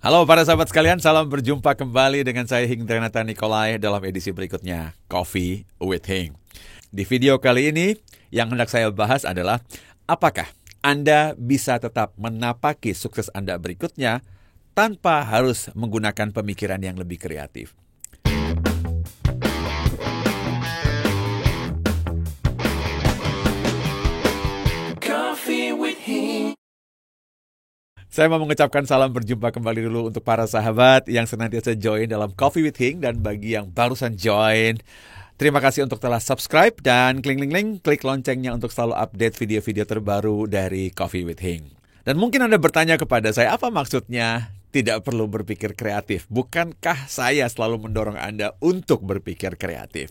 Halo para sahabat sekalian, salam berjumpa kembali dengan saya Hingrenata Nikolai dalam edisi berikutnya Coffee with Hing. Di video kali ini yang hendak saya bahas adalah apakah Anda bisa tetap menapaki sukses Anda berikutnya tanpa harus menggunakan pemikiran yang lebih kreatif. Saya mau mengucapkan salam berjumpa kembali dulu untuk para sahabat yang senantiasa join dalam Coffee with Hing, dan bagi yang barusan join, terima kasih untuk telah subscribe dan klik loncengnya untuk selalu update video-video terbaru dari Coffee with Hing. Dan mungkin Anda bertanya kepada saya, apa maksudnya tidak perlu berpikir kreatif? Bukankah saya selalu mendorong Anda untuk berpikir kreatif?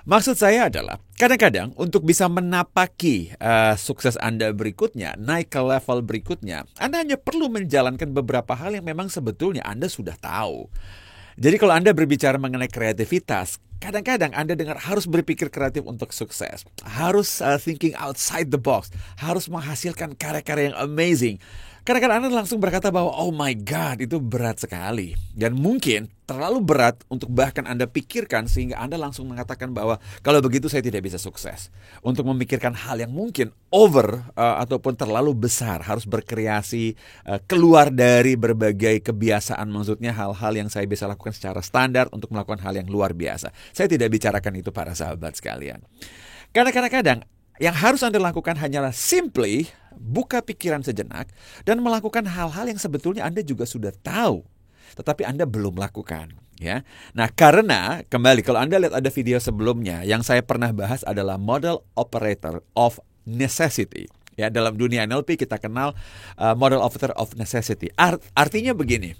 Maksud saya adalah, kadang-kadang untuk bisa menapaki sukses Anda berikutnya, naik ke level berikutnya, Anda hanya perlu menjalankan beberapa hal yang memang sebetulnya Anda sudah tahu. Jadi kalau Anda berbicara mengenai kreativitas, kadang-kadang Anda dengar harus berpikir kreatif untuk sukses. Harus thinking outside the box. Harus menghasilkan karya-karya yang amazing. Kadang-kadang Anda langsung berkata bahwa, oh my God, itu berat sekali. Dan mungkin terlalu berat untuk bahkan Anda pikirkan sehingga Anda langsung mengatakan bahwa kalau begitu saya tidak bisa sukses. Untuk memikirkan hal yang mungkin over ataupun terlalu besar, harus berkreasi, keluar dari berbagai kebiasaan, maksudnya hal-hal yang saya bisa lakukan secara standar untuk melakukan hal yang luar biasa. Saya tidak bicarakan itu para sahabat sekalian. Karena kadang-kadang yang harus Anda lakukan hanyalah simply buka pikiran sejenak dan melakukan hal-hal yang sebetulnya Anda juga sudah tahu, tetapi Anda belum lakukan. Ya. Nah, karena kembali kalau Anda lihat ada video sebelumnya yang saya pernah bahas adalah model operator of necessity. Ya, dalam dunia NLP kita kenal model operator of necessity. Artinya begini.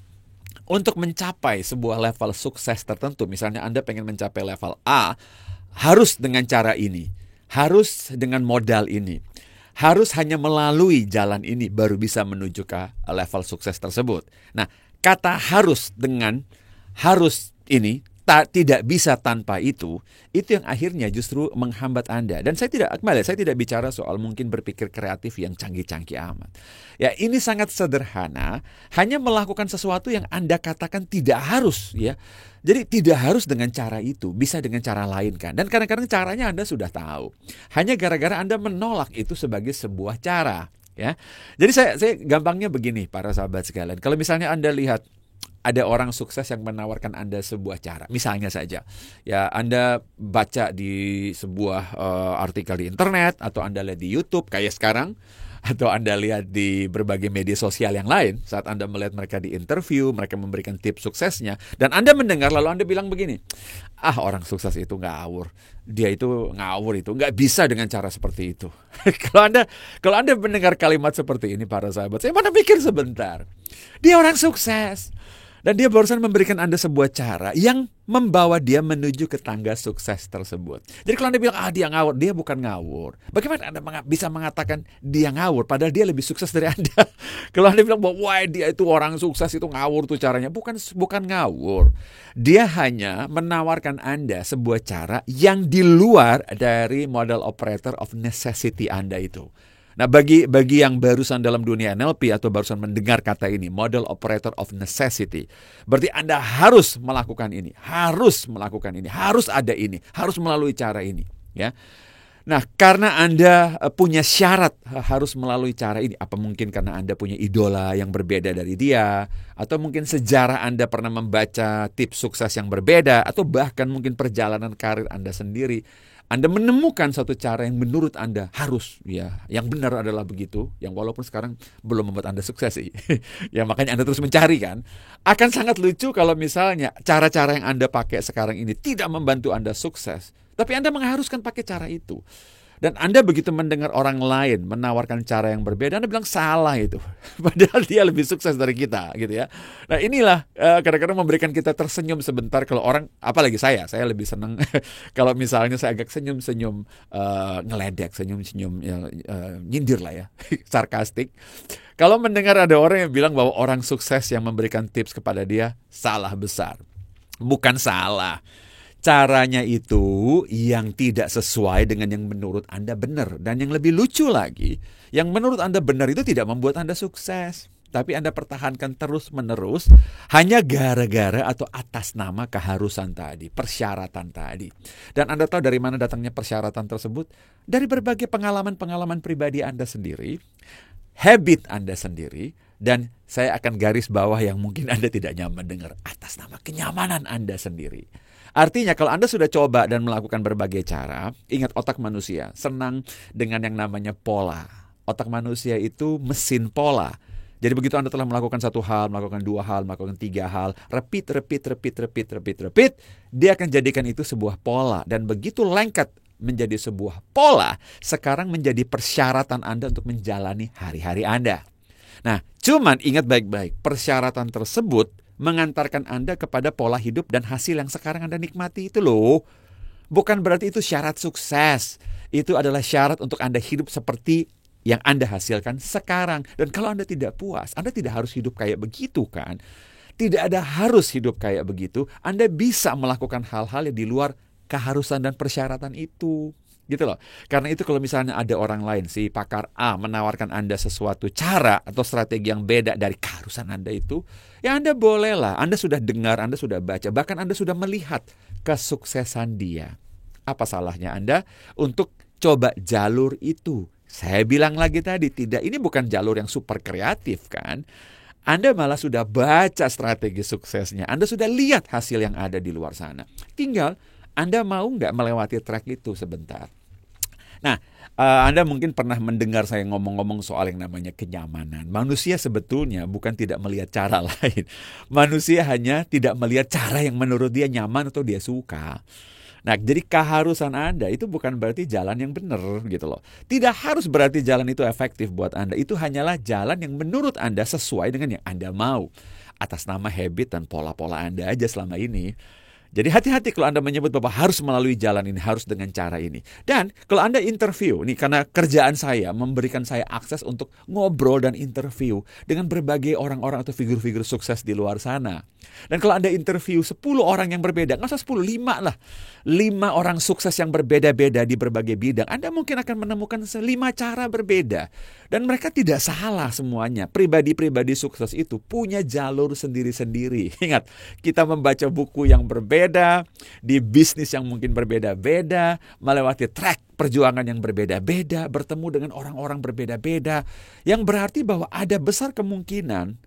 Untuk mencapai sebuah level sukses tertentu, misalnya Anda pengen mencapai level A, harus dengan cara ini, harus dengan modal ini, harus hanya melalui jalan ini baru bisa menuju ke level sukses tersebut. Nah, kata harus dengan harus ini tidak bisa tanpa itu yang akhirnya justru menghambat Anda. Dan saya tidak bicara soal mungkin berpikir kreatif yang canggih-canggih amat. Ya, ini sangat sederhana, hanya melakukan sesuatu yang Anda katakan tidak harus, ya. Jadi tidak harus dengan cara itu, bisa dengan cara lain kan. Dan kadang-kadang caranya Anda sudah tahu. Hanya gara-gara Anda menolak itu sebagai sebuah cara, ya. Jadi saya gampangnya begini para sahabat sekalian. Kalau misalnya Anda lihat ada orang sukses yang menawarkan Anda sebuah cara. Misalnya saja, ya Anda baca di sebuah artikel di internet, atau Anda lihat di YouTube kayak sekarang, atau Anda lihat di berbagai media sosial yang lain, saat Anda melihat mereka di interview, mereka memberikan tips suksesnya, dan Anda mendengar lalu Anda bilang begini, orang sukses itu ngawur, dia itu ngawur, itu nggak bisa dengan cara seperti itu. Kalau Anda mendengar kalimat seperti ini para sahabat, saya mana pikir sebentar, dia orang sukses. Dan dia barusan memberikan Anda sebuah cara yang membawa dia menuju ke tangga sukses tersebut. Jadi kalau Anda bilang, dia ngawur, dia bukan ngawur. Bagaimana Anda bisa mengatakan dia ngawur, padahal dia lebih sukses dari Anda? Kalau Anda bilang bahwa wah dia itu orang sukses, itu ngawur tuh caranya. Bukan ngawur. Dia hanya menawarkan Anda sebuah cara yang di luar dari model operator of necessity Anda itu. Nah, bagi yang barusan dalam dunia NLP atau barusan mendengar kata ini, model operator of necessity, berarti Anda harus melakukan ini, harus melakukan ini, harus ada ini, harus melalui cara ini, ya. Nah, karena Anda punya syarat harus melalui cara ini, apa mungkin karena Anda punya idola yang berbeda dari dia, atau mungkin sejarah Anda pernah membaca tips sukses yang berbeda, atau bahkan mungkin perjalanan karir Anda sendiri, Anda menemukan satu cara yang menurut Anda harus, ya, yang benar adalah begitu, yang walaupun sekarang belum membuat Anda sukses sih. Ya, makanya Anda terus mencari kan. Akan sangat lucu kalau misalnya cara-cara yang Anda pakai sekarang ini tidak membantu Anda sukses, tapi Anda mengharuskan pakai cara itu. Dan Anda begitu mendengar orang lain menawarkan cara yang berbeda, Anda bilang salah itu. Padahal dia lebih sukses dari kita, gitu ya. Nah, inilah kadang-kadang memberikan kita tersenyum sebentar kalau orang, apalagi saya lebih senang kalau misalnya saya agak senyum-senyum ngeledek, senyum-senyum nyindir lah ya, sarkastik. Kalau mendengar ada orang yang bilang bahwa orang sukses yang memberikan tips kepada dia salah besar. Bukan salah. Caranya itu yang tidak sesuai dengan yang menurut Anda benar. Dan yang lebih lucu lagi, yang menurut Anda benar itu tidak membuat Anda sukses. tapi Anda pertahankan terus-menerus hanya gara-gara atau atas nama keharusan tadi, persyaratan tadi. Dan Anda tahu dari mana datangnya persyaratan tersebut? Dari berbagai pengalaman-pengalaman pribadi Anda sendiri, habit Anda sendiri, dan saya akan garis bawah yang mungkin Anda tidak nyaman dengar, atas nama kenyamanan Anda sendiri. Artinya kalau Anda sudah coba dan melakukan berbagai cara, ingat otak manusia senang dengan yang namanya pola. Otak manusia itu mesin pola. Jadi begitu Anda telah melakukan satu hal, melakukan dua hal, melakukan tiga hal, repeat, dia akan jadikan itu sebuah pola. Dan begitu lengket menjadi sebuah pola, sekarang menjadi persyaratan Anda untuk menjalani hari-hari Anda. Nah, cuman ingat baik-baik, persyaratan tersebut mengantarkan Anda kepada pola hidup dan hasil yang sekarang Anda nikmati itu loh. Bukan berarti itu syarat sukses. Itu adalah syarat untuk Anda hidup seperti yang Anda hasilkan sekarang. Dan kalau Anda tidak puas, Anda tidak harus hidup kayak begitu kan. Tidak ada harus hidup kayak begitu. Anda bisa melakukan hal-hal yang di luar keharusan dan persyaratan itu. Gitu loh. Karena itu kalau misalnya ada orang lain, si pakar A menawarkan Anda sesuatu cara atau strategi yang beda dari keharusan Anda itu, ya Anda bolehlah. Anda sudah dengar, Anda sudah baca, bahkan Anda sudah melihat kesuksesan dia. Apa salahnya Anda untuk coba jalur itu? Saya bilang lagi tadi, tidak, ini bukan jalur yang super kreatif kan. Anda malah sudah baca strategi suksesnya. Anda sudah lihat hasil yang ada di luar sana. Tinggal Anda mau nggak melewati track itu sebentar. Nah, Anda mungkin pernah mendengar saya ngomong-ngomong soal yang namanya kenyamanan. Manusia sebetulnya bukan tidak melihat cara lain. Manusia hanya tidak melihat cara yang menurut dia nyaman atau dia suka. Nah, jadi keharusan Anda itu bukan berarti jalan yang benar gitu loh. Tidak harus berarti jalan itu efektif buat Anda. Itu hanyalah jalan yang menurut Anda sesuai dengan yang Anda mau. Atas nama habit dan pola-pola Anda aja selama ini. Jadi hati-hati kalau Anda menyebut bahwa harus melalui jalan ini, harus dengan cara ini. Dan kalau Anda interview, nih karena kerjaan saya memberikan saya akses untuk ngobrol dan interview dengan berbagai orang-orang atau figur-figur sukses di luar sana. Dan kalau Anda interview 10 orang yang berbeda, nggak usah 10, 5 lah. 5 orang sukses yang berbeda-beda di berbagai bidang. Anda mungkin akan menemukan 5 cara berbeda. Dan mereka tidak salah semuanya. Pribadi-pribadi sukses itu punya jalur sendiri-sendiri. Ingat, kita membaca buku yang berbeda, di bisnis yang mungkin berbeda-beda, melewati track perjuangan yang berbeda-beda, bertemu dengan orang-orang berbeda-beda, yang berarti bahwa ada besar kemungkinan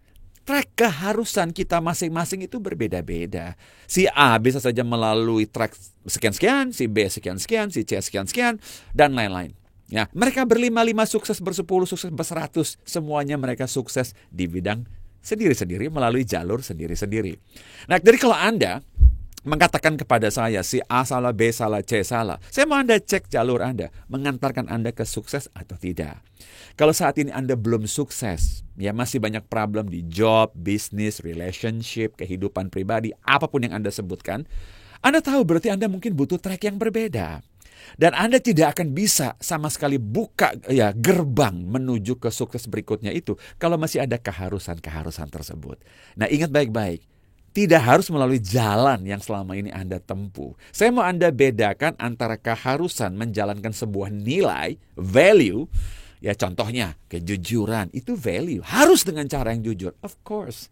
track keharusan kita masing-masing itu berbeda-beda. Si A bisa saja melalui track sekian-sekian, si B sekian-sekian, si C sekian-sekian, dan lain-lain. Ya, mereka berlima-lima sukses, bersepuluh sukses, berseratus, semuanya mereka sukses di bidang sendiri-sendiri melalui jalur sendiri-sendiri. Nah, jadi kalau Anda mengatakan kepada saya, si A salah, B salah, C salah, saya mau Anda cek jalur Anda, mengantarkan Anda ke sukses atau tidak. Kalau saat ini Anda belum sukses, ya masih banyak problem di job, bisnis, relationship, kehidupan pribadi, apapun yang Anda sebutkan, Anda tahu berarti Anda mungkin butuh track yang berbeda. Dan Anda tidak akan bisa sama sekali buka gerbang menuju ke sukses berikutnya itu kalau masih ada keharusan-keharusan tersebut. Nah, ingat baik-baik. Tidak harus melalui jalan yang selama ini Anda tempuh. Saya mau Anda bedakan antara keharusan menjalankan sebuah nilai, value. Ya contohnya, kejujuran. Itu value. Harus dengan cara yang jujur. Of course.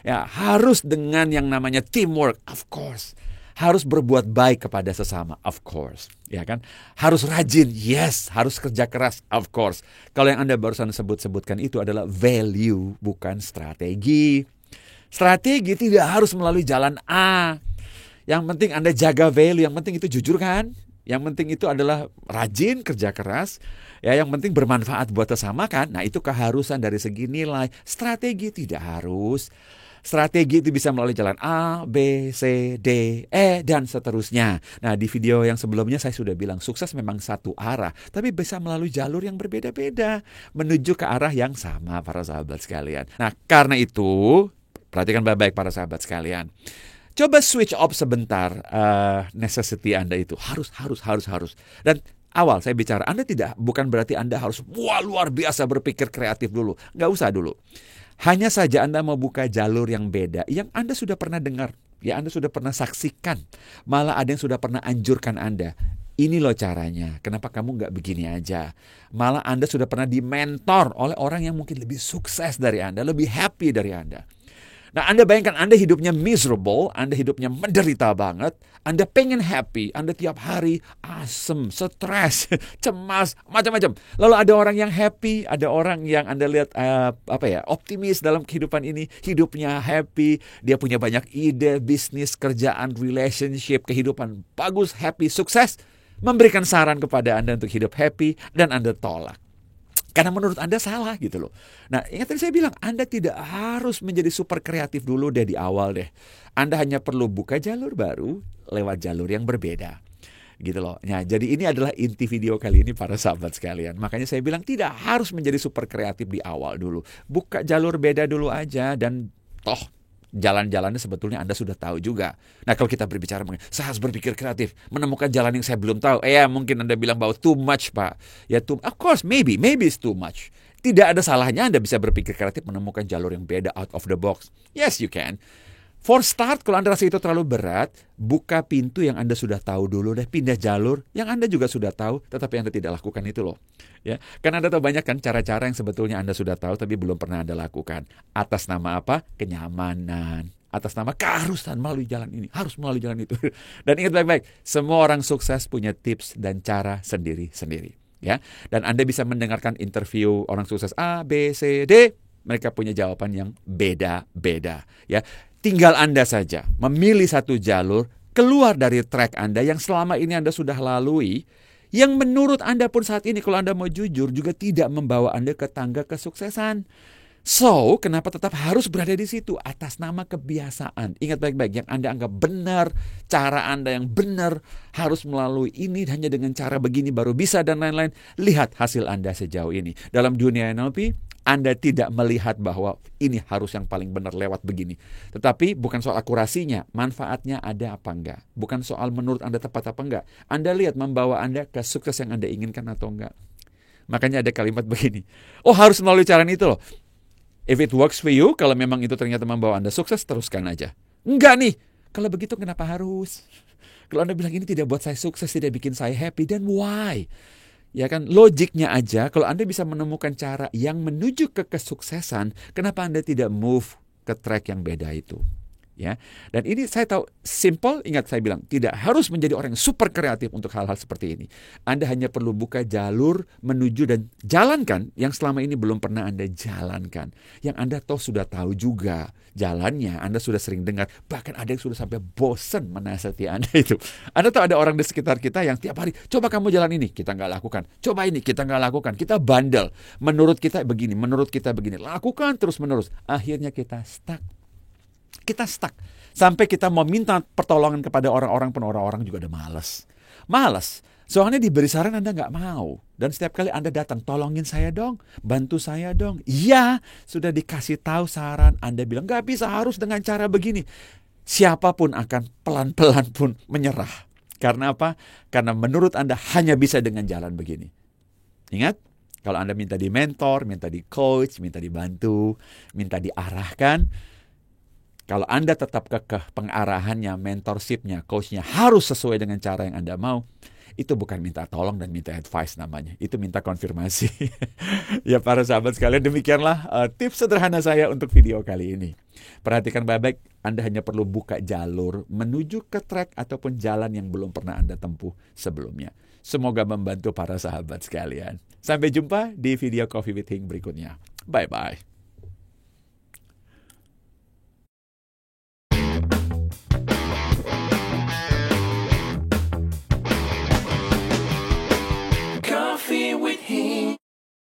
Ya, harus dengan yang namanya teamwork. Of course. Harus berbuat baik kepada sesama, of course, ya kan? Harus rajin, yes. Harus kerja keras, of course. Kalau yang Anda barusan sebutkan itu adalah value, bukan strategi. Strategi tidak harus melalui jalan A. Yang penting Anda jaga value, yang penting itu jujur kan? Yang penting itu adalah rajin, kerja keras. Ya, yang penting bermanfaat buat sesama kan? Nah, itu keharusan dari segi nilai. Strategi tidak harus. Strategi itu bisa melalui jalan A, B, C, D, E, dan seterusnya. Nah, di video yang sebelumnya saya sudah bilang sukses memang satu arah, tapi bisa melalui jalur yang berbeda-beda menuju ke arah yang sama, para sahabat sekalian. Nah, karena itu, perhatikan baik-baik para sahabat sekalian. Coba switch off sebentar necessity Anda itu. Harus. Dan awal saya bicara, bukan berarti Anda harus luar biasa berpikir kreatif dulu. Nggak usah dulu. Hanya saja Anda mau buka jalur yang beda, yang Anda sudah pernah dengar, ya Anda sudah pernah saksikan, malah ada yang sudah pernah anjurkan Anda. Ini loh caranya, kenapa kamu nggak begini aja? Malah Anda sudah pernah dimentor oleh orang yang mungkin lebih sukses dari Anda, lebih happy dari Anda. Nah, Anda bayangkan Anda hidupnya miserable, Anda hidupnya menderita banget, Anda pengen happy, Anda tiap hari asem, stres, cemas, macam-macam. Lalu ada orang yang happy, ada orang yang Anda lihat optimis dalam kehidupan ini, hidupnya happy, dia punya banyak ide, bisnis, kerjaan, relationship, kehidupan bagus, happy, sukses, memberikan saran kepada Anda untuk hidup happy, dan Anda tolak. Karena menurut Anda salah gitu loh. Nah, ingat tadi saya bilang, Anda tidak harus menjadi super kreatif dulu deh di awal deh. Anda hanya perlu buka jalur baru lewat jalur yang berbeda. Gitu loh. Nah, jadi ini adalah inti video kali ini para sahabat sekalian. Makanya saya bilang tidak harus menjadi super kreatif di awal dulu. Buka jalur beda dulu aja dan toh jalan-jalannya sebetulnya Anda sudah tahu juga. Nah, kalau kita berbicara mengenai saya harus berpikir kreatif, menemukan jalan yang saya belum tahu. Mungkin Anda bilang bahwa too much, Pak. Ya, of course, maybe it's too much. Tidak ada salahnya Anda bisa berpikir kreatif menemukan jalur yang beda, out of the box. Yes, you can. For start, kalau Anda rasa itu terlalu berat, buka pintu yang Anda sudah tahu dulu deh, pindah jalur yang Anda juga sudah tahu, tetapi Anda tidak lakukan itu loh. Ya, karena Anda tahu banyak kan cara-cara yang sebetulnya Anda sudah tahu tapi belum pernah Anda lakukan. Atas nama apa? Kenyamanan. Atas nama keharusan melalui jalan ini, harus melalui jalan itu. Dan ingat baik-baik, semua orang sukses punya tips dan cara sendiri-sendiri. Ya, dan Anda bisa mendengarkan interview orang sukses A, B, C, D. Mereka punya jawaban yang beda-beda. Ya, tinggal Anda saja memilih satu jalur keluar dari track Anda yang selama ini Anda sudah lalui, yang menurut Anda pun saat ini kalau Anda mau jujur juga tidak membawa Anda ke tangga kesuksesan. So, kenapa tetap harus berada di situ atas nama kebiasaan? Ingat baik-baik, yang Anda anggap benar, cara Anda yang benar, harus melalui ini, hanya dengan cara begini baru bisa dan lain-lain. Lihat hasil Anda sejauh ini. Dalam dunia NLP, Anda tidak melihat bahwa ini harus yang paling benar lewat begini. Tetapi bukan soal akurasinya, manfaatnya ada apa enggak. Bukan soal menurut Anda tepat apa enggak. Anda lihat membawa Anda ke sukses yang Anda inginkan atau enggak. Makanya ada kalimat begini, harus melalui cara itu loh. If it works for you, kalau memang itu ternyata membawa Anda sukses, teruskan aja. Enggak nih, kalau begitu kenapa harus? Kalau Anda bilang ini tidak buat saya sukses, tidak bikin saya happy, then why? Ya kan, logiknya aja, kalau Anda bisa menemukan cara yang menuju ke kesuksesan, kenapa Anda tidak move ke track yang beda itu? Ya, dan ini saya tahu simple, ingat saya bilang, tidak harus menjadi orang yang super kreatif untuk hal-hal seperti ini. Anda hanya perlu buka jalur menuju dan jalankan yang selama ini belum pernah Anda jalankan. Yang Anda sudah tahu juga jalannya, Anda sudah sering dengar, bahkan ada yang sudah sampai bosan menasihati Anda itu. Anda tahu ada orang di sekitar kita yang tiap hari, coba kamu jalan ini, kita nggak lakukan. Coba ini, kita nggak lakukan. Kita bandel. Menurut kita begini, menurut kita begini. Lakukan terus menerus. Akhirnya kita stuck. Kita stuck. Sampai kita mau minta pertolongan kepada orang-orang pun orang-orang juga udah malas. Soalnya diberi saran Anda nggak mau. Dan setiap kali Anda datang, tolongin saya dong, bantu saya dong. Iya, sudah dikasih tahu saran, Anda bilang nggak bisa, harus dengan cara begini. Siapapun akan pelan-pelan pun menyerah. Karena apa? Karena menurut Anda hanya bisa dengan jalan begini. Ingat, kalau Anda minta di mentor, minta di coach, minta dibantu, minta diarahkan, kalau Anda tetap kekeh pengarahannya, mentorshipnya, coachnya harus sesuai dengan cara yang Anda mau, itu bukan minta tolong dan minta advice namanya. Itu minta konfirmasi. Ya para sahabat sekalian, demikianlah tips sederhana saya untuk video kali ini. Perhatikan baik-baik, Anda hanya perlu buka jalur menuju ke track ataupun jalan yang belum pernah Anda tempuh sebelumnya. Semoga membantu para sahabat sekalian. Sampai jumpa di video Coffee with Hing berikutnya. Bye-bye. Coffee with Hing.